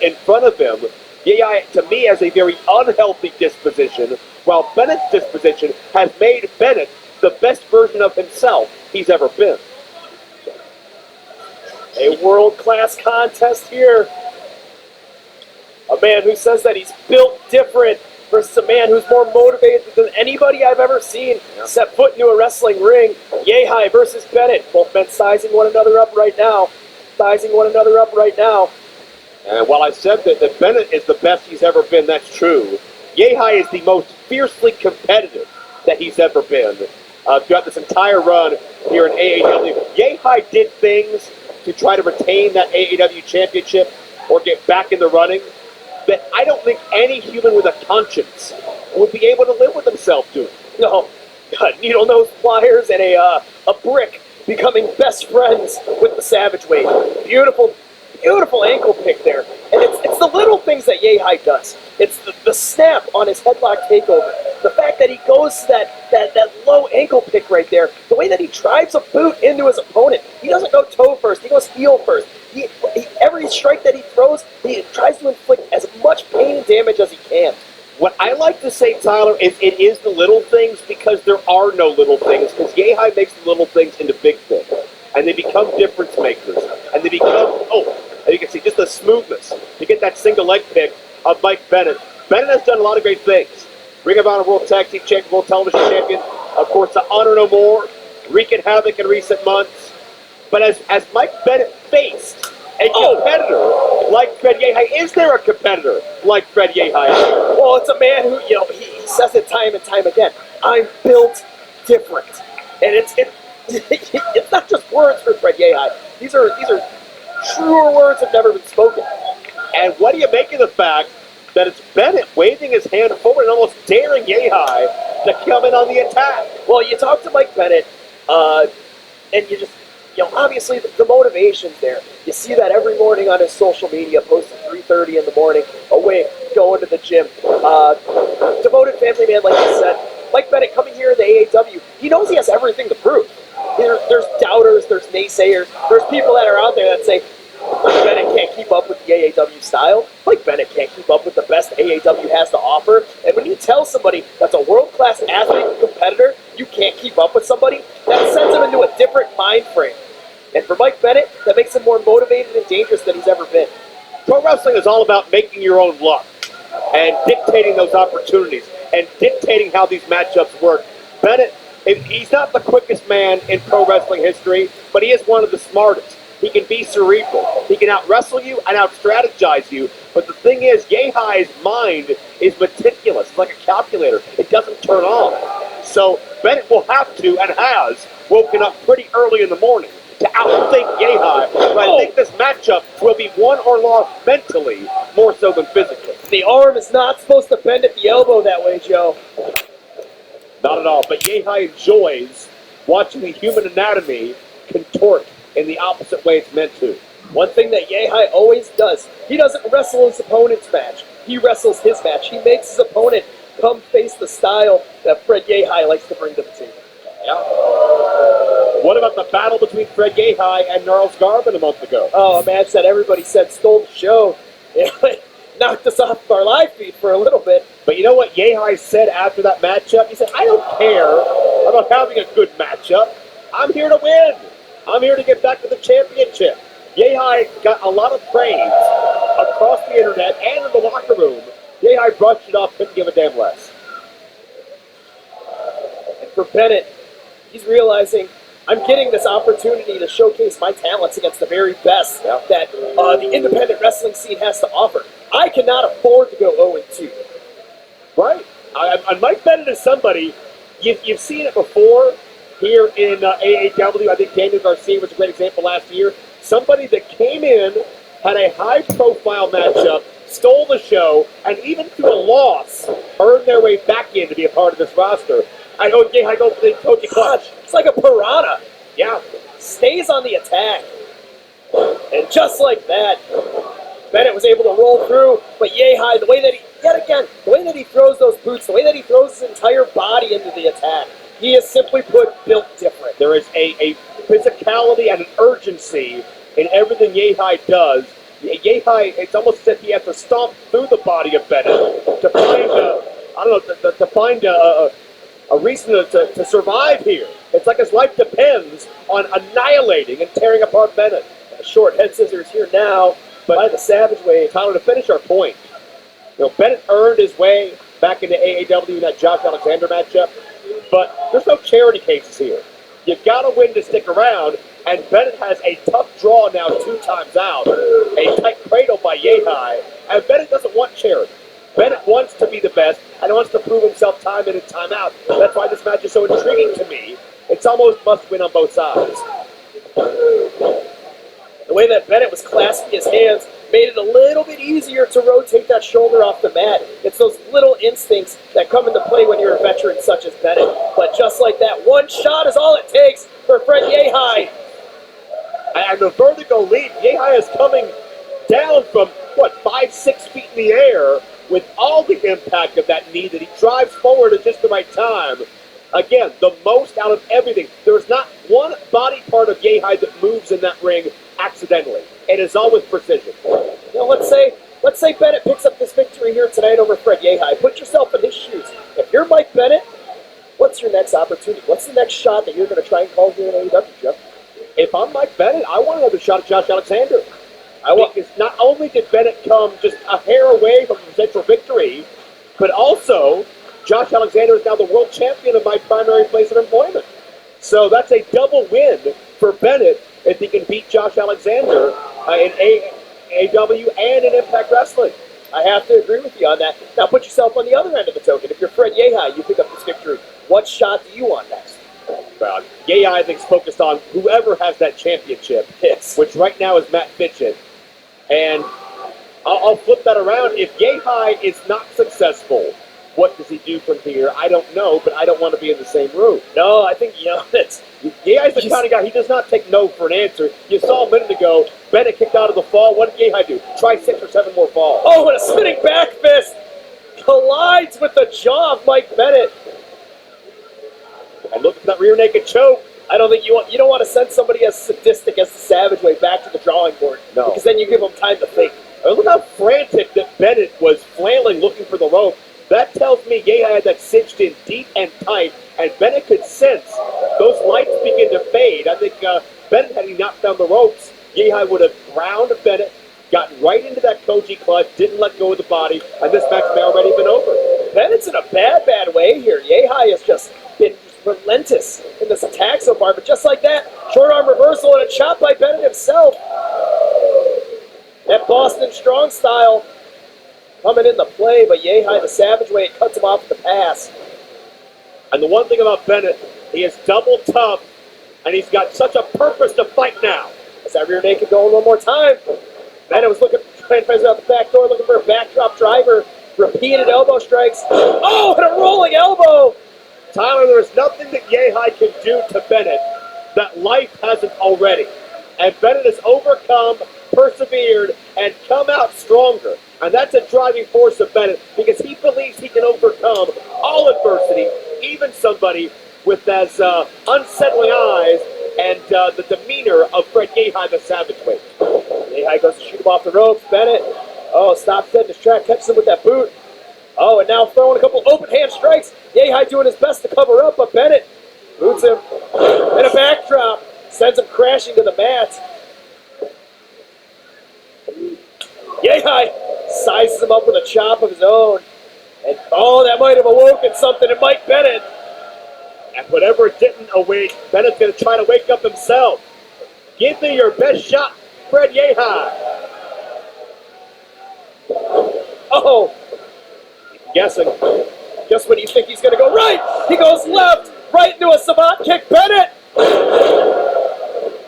in front of him, Yehi, to me, has a very unhealthy disposition, while Bennett's disposition has made Bennett the best version of himself he's ever been. A world-class contest here. A man who says that he's built different versus a man who's more motivated than anybody I've ever seen set foot into a wrestling ring. Yehi versus Bennett. Both men sizing one another up right now. And while I said that Bennett is the best he's ever been, that's true. Yehi is the most fiercely competitive that he's ever been throughout this entire run here in AAW. Yehi did things to try to retain that AAW championship or get back in the running that I don't think any human with a conscience would be able to live with himself doing. No, needle nose pliers and a brick becoming best friends with the Savage Wave. Beautiful ankle pick there. And it's the little things that Yehi does. It's the snap on his headlock takeover. The fact that he goes to that low ankle pick right there. The way that he drives a boot into his opponent. He doesn't go toe first. He goes heel first. Every strike that he throws, he tries to inflict as much pain and damage as he can. What I like to say, Tyler, is it is the little things because there are no little things. Because Yehi makes the little things into big things. And they become difference makers. And they become, and you can see just the smoothness to get that single leg pick of Mike Bennett. Bennett has done a lot of great things. Ring of Honor World Tag Team Champion, World Television Champion. Of course, the Honor No More, wreaking havoc in recent months. But as Mike Bennett faced a competitor like Fred Yehi, is there a competitor like Fred Yehi? Well, it's a man who, he says it time and time again. I'm built different. And it's not just words for Fred Yehi. These are truer words have never been spoken. And what do you make of the fact that it's Bennett waving his hand forward and almost daring Yehi to come in on the attack? Well, you talk to Mike Bennett, and you just, obviously the motivation's there. You see that every morning on his social media, posting 3:30 in the morning, awake, going to the gym. Devoted family man, like you said. Mike Bennett coming here in the AAW, he knows he has everything to prove. There's doubters, there's naysayers, there's people that are out there that say, Mike Bennett can't keep up with the AAW style. Mike Bennett can't keep up with the best AAW has to offer. And when you tell somebody that's a world-class athlete and competitor, you can't keep up with somebody, that sends him into a different mind frame. And for Mike Bennett, that makes him more motivated and dangerous than he's ever been. Pro wrestling is all about making your own luck and dictating those opportunities and dictating how these matchups work. Bennett, he's not the quickest man in pro wrestling history, but he is one of the smartest. He can be cerebral. He can out-wrestle you and out-strategize you. But the thing is, Yehi's mind is meticulous. It's like a calculator. It doesn't turn on. So Bennett will have to and has woken up pretty early in the morning to outthink Yehi. But I think this matchup will be won or lost mentally more so than physically. The arm is not supposed to bend at the elbow that way, Joe. Not at all. But Yehi enjoys watching the human anatomy contort in the opposite way it's meant to. One thing that Yehi always does, he doesn't wrestle his opponent's match. He wrestles his match. He makes his opponent come face the style that Fred Yehi likes to bring to the table. Yeah. What about the battle between Fred Yehi and Gnarls Garvin a month ago? Oh, a match that everybody said stole the show. It knocked us off our live feed for a little bit. But you know what Yehi said after that matchup? He said, I don't care about having a good matchup. I'm here to win. I'm here to get back to the championship. Yehi got a lot of praise across the internet and in the locker room. Yehi brushed it off, couldn't give a damn less. And for Bennett, he's realizing, I'm getting this opportunity to showcase my talents against the very best that the independent wrestling scene has to offer. I cannot afford to go 0-2. Right. And Mike Bennett is somebody, you've seen it before here in AAW. I think Daniel Garcia was a great example last year. Somebody that came in, had a high-profile matchup, stole the show, and even through a loss, earned their way back in to be a part of this roster. I go for the Koji Clutch. It's like a piranha. Yeah. Stays on the attack. And just like that, Bennett was able to roll through, but Yehi, the way that he throws those boots, the way that he throws his entire body into the attack, he is simply put built different. There is a physicality and an urgency in everything Yehi does Yehi, it's almost as if he has to stomp through the body of Bennett to find, to find a reason to survive here. It's like his life depends on annihilating and tearing apart Bennett. Short head scissors here now, but by the Savage Way. Tyler, to finish our point, Bennett earned his way back into AAW in that Josh Alexander matchup, but there's no charity cases here. You've got to win to stick around, and Bennett has a tough draw now 2 times out, a tight cradle by Yehi, and Bennett doesn't want charity. Bennett wants to be the best and wants to prove himself time in and time out. That's why this match is so intriguing to me. It's almost must win on both sides. The way that Bennett was clasping his hands made it a little bit easier to rotate that shoulder off the mat. It's those little instincts that come into play when you're a veteran such as Bennett. But just like that, one shot is all it takes for Fred Yehi. And the vertigo leap, Yehi is coming down from, 5-6 feet in the air with all the impact of that knee that he drives forward at just the right time. Again, the most out of everything. There's not one body part of Yehi that moves in that ring accidentally. It is all with precision. Let's say Bennett picks up this victory here tonight over Fred Yehi. Put yourself in his shoes. If you're Mike Bennett, what's your next opportunity? What's the next shot that you're going to try and call here in AEW, Jeff? If I'm Mike Bennett, I want another shot at Josh Alexander. Because not only did Bennett come just a hair away from a potential victory, but also Josh Alexander is now the world champion of my primary place of employment. So that's a double win for Bennett if he can beat Josh Alexander in AAW and in Impact Wrestling. I have to agree with you on that. Now put yourself on the other end of the token. If you're Fred Yehi, you pick up this victory. What shot do you want next? Well, Yehi, I think, is focused on whoever has that championship, which right now is Matt Fitchett. And I'll flip that around. If Yehi is not successful, what does he do from here? I don't know, but I don't want to be in the same room. No, I think, that's... Yehi's the kind of guy, he does not take no for an answer. You saw a minute ago, Bennett kicked out of the fall. What did Yehi do? Try 6 or 7 more falls. Oh, and a spinning back fist collides with the jaw of Mike Bennett. And look at that rear naked choke. I don't think you don't want to send somebody as sadistic as the Savage Way back to the drawing board. No. Because then you give them time to think. Look how frantic that Bennett was flailing looking for the rope. That tells me Yehi had that cinched in deep and tight, and Bennett could sense those lights begin to fade. I think Bennett, had he knocked down the ropes, Yehi would have ground Bennett, gotten right into that Koji clutch, didn't let go of the body, and this match may already been over. Bennett's in a bad way here. Yehi has just been relentless in this attack so far, but just like that, short arm reversal and a chop by Bennett himself. That Boston Strong style coming into play, but Yehi, the Savage Way, cuts him off with the pass. And the one thing about Bennett, he is double tough, and he's got such a purpose to fight now. Is that rear naked going one more time? Bennett was trying to figure out the back door, looking for a backdrop driver. Repeated elbow strikes. Oh, and a rolling elbow! Tyler, there is nothing that Yehi can do to Bennett that life hasn't already. And Bennett has overcome, persevered, and come out stronger. And that's a driving force of Bennett because he believes he can overcome all adversity, even somebody with as unsettling eyes and the demeanor of Fred Yehi, the Savage Way. Yehi goes to shoot him off the ropes. Bennett, stops dead in his track, catches him with that boot. Oh, and now throwing a couple open hand strikes. Yehi doing his best to cover up, but Bennett boots him. And a backdrop sends him crashing to the mat. Yehi sizes him up with a chop of his own. And that might have awoken something in Mike Bennett. And whatever it didn't awake, Bennett's going to try to wake up himself. Give me your best shot, Fred Yehi. Oh, Guessing. Just when you think he's going to go right, he goes left, right into a savant kick. Bennett!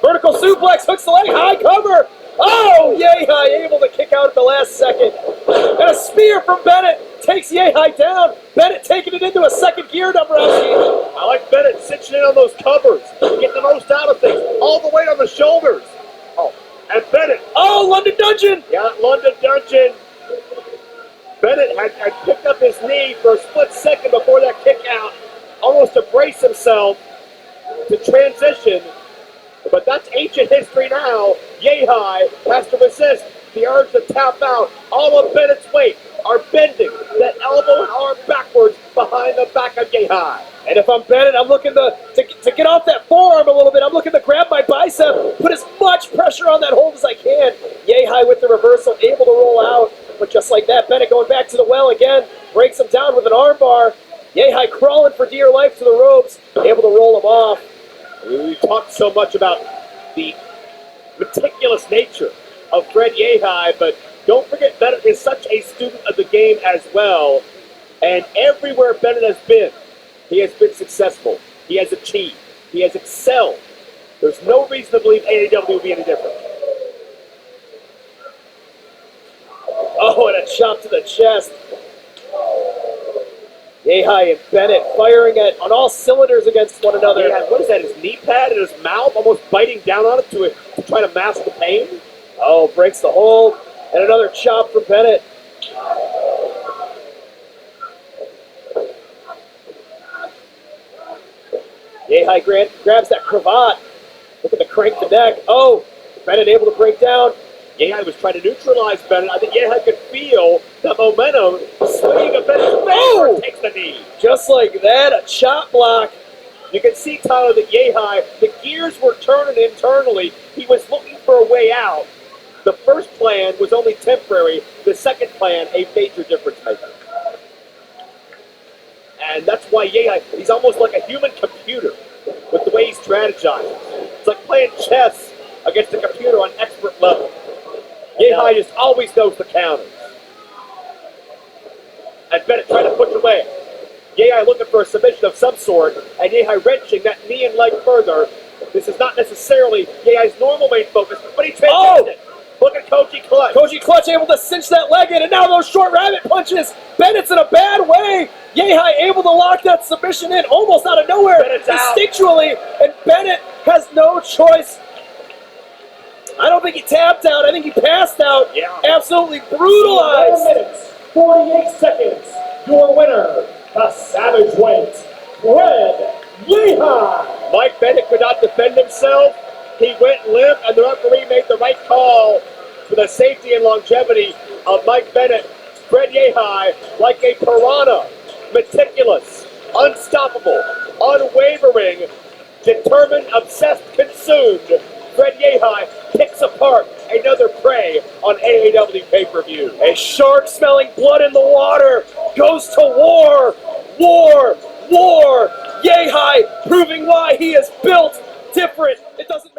Vertical suplex, hooks the leg, high cover. Oh, Yehi able to kick out at the last second. And a spear from Bennett takes Yehi down. Bennett taking it into a second gear, Dombrowski. I like Bennett cinching in on those covers, getting the most out of things, all the way on the shoulders. Oh, and Bennett. Oh, London Dungeon. Yeah, London Dungeon. Bennett had picked up his knee for a split second before that kick out, almost to brace himself to transition. But that's ancient history now. Yehi has to resist. the urge to tap out. All of Bennett's weight are bending that elbow and arm backwards behind the back of Yehi. And if I'm Bennett, I'm looking to get off that forearm a little bit. I'm looking to grab my bicep, put as much pressure on that hold as I can. Yehi with the reversal, able to roll out. But just like that, Bennett going back to the well again, breaks him down with an arm bar. Yehi crawling for dear life to the ropes, able to roll him off. We talked so much about the meticulous nature of Fred Yehi, but don't forget Bennett is such a student of the game as well. And everywhere Bennett has been, he has been successful. He has achieved. He has excelled. There's no reason to believe AAW will be any different. Oh, and a chop to the chest. Yehi and Bennett firing on all cylinders against one another. Yehi, what is that, his knee pad in his mouth, almost biting down on it to try to mask the pain? Oh, breaks the hold. And another chop from Bennett. Yehi grabs that cravat. Look at the crank the neck. Oh, Bennett able to break down. Yehi was trying to neutralize Bennett. I think Yehi could feel the momentum swinging of Bennett's favor. Takes the knee. Just like that, a chop block. You can see, Tyler, that Yehi, the gears were turning internally. He was looking for a way out. The first plan was only temporary. The second plan, a major difference maker. And that's why Yehi, he's almost like a human computer with the way he strategizes. It's like playing chess against a computer on expert level. Yehi just always knows the counters. And Bennett trying to push away. Yehi looking for a submission of some sort, and Yehi wrenching that knee and leg further. This is not necessarily Yehi's normal main focus, but he transcends it. Look at Koji Clutch. Koji Clutch able to cinch that leg in, and now those short rabbit punches. Bennett's in a bad way. Yehi able to lock that submission in almost out of nowhere, instinctually, and Bennett has no choice. I don't think he tapped out. I think he passed out. Yeah. Absolutely brutalized. 4 minutes, 48 seconds. Your winner, the Savage Weight, Fred Yehi. Mike Bennett could not defend himself. He went limp, and the referee made the right call for the safety and longevity of Mike Bennett. Fred Yehi, like a piranha, meticulous, unstoppable, unwavering, determined, obsessed, consumed. Fred Yehi picks apart another prey on AAW pay-per-view. A shark smelling blood in the water goes to war, war, war. Yehi proving why he is built different. It doesn't